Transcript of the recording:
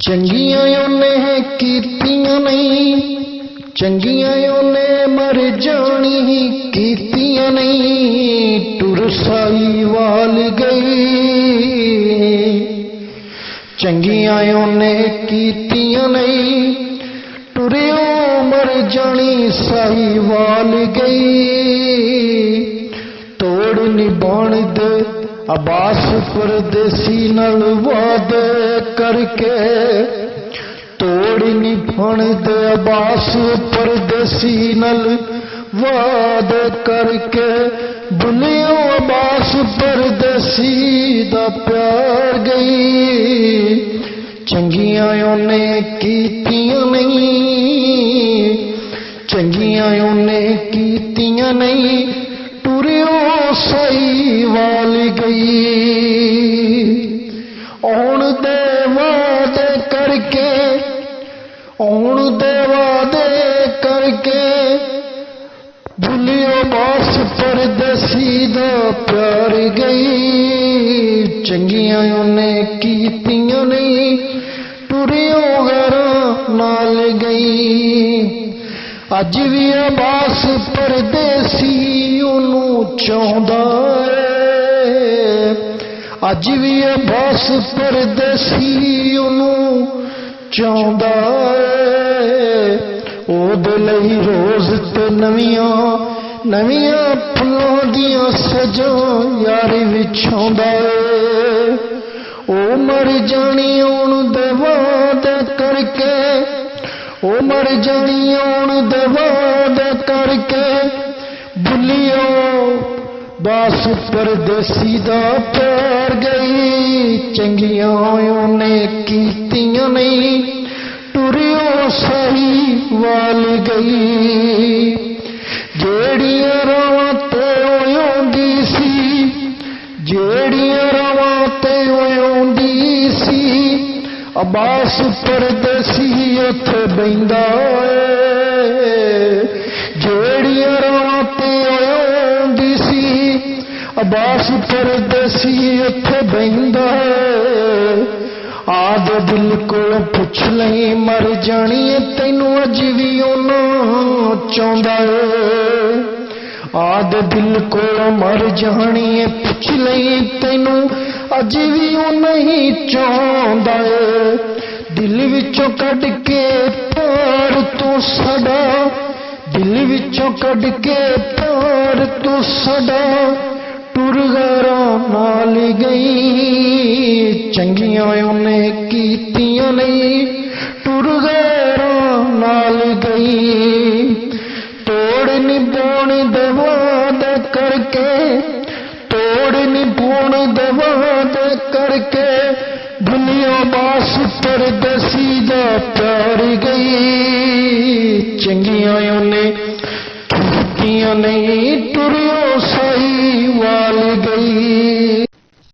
चंगियां उन्हें कीतियां नहीं, चंगियां उन्हें मर जानी कीतियां नहीं। टुर साहिवाल गई, चंगियां उन्हें कीतियां नहीं, टुरियो मर जानी साहिवाल गई। तोड़ निभाण दे अब्बास परदेसी नल वादे करके, तोड़ निभाण दे अब्बास परदेसी नल वादे करके। भुलियो अब्बास परदेसी दा प्यार गई, चंगियां उन्हें कीतियां नहीं, चंगियां उन्हें कीतियां नहीं। टुरियो साहिवाल गई, औण दे वादे करके, औण दे वादे करके। भुलियो अब्बास परदेसी दा प्यार गई, चंगियां उन्हें कीतियां नहीं। टुरियो घरां नाल गई, अज भी अब्बास परदेसी ओनू चाहुंदा है, अज भी अब्बास परदेसी ओनू चाहुंदा है। ओदे लई रोज ते नवियां नवियां फुल्लां दियां सजां यारी विछाउंदा है। ओ मर जानी ओण दे वादे करके, ओ मर जानी ओण दे वादे करके। भुलियो अब्बास परदेसी दा प्यार गई, चंगियां उन्हें कीतियां नहीं। टुरियो साहिवाल गई, जेड़ियां रावां ते ओंदी सी, जेड़ियां रावां ते ओंदी सी। अब्बास परदेसी उत्थे बहिंदा है, जेड़ियां रावां ते ओंदी सी। अब्बास परदेसी उत्थे बहिंदा है। आद दिल को पुछ लई मर जानी तैनू अज भी ओना चाहुंदा है। आद दिल को मर जानी पुछ लई तैनू अज भी ओना ही चाहुंदा है। दिल विचों कढ के प्यार तू साडा, दिल विचों कढ के प्यार तू साडा। टुर घरां नाल गई, चंगियां उन्हें कीतियां नहीं। टुर घरां नाल गई, तोड़ निभाण दे वादे करके, तोड़ निभाण दे वादे करके। भुलियो अब्बास परदेसी दा प्यार गई, चंगियां उन्हें कीतियां नहीं।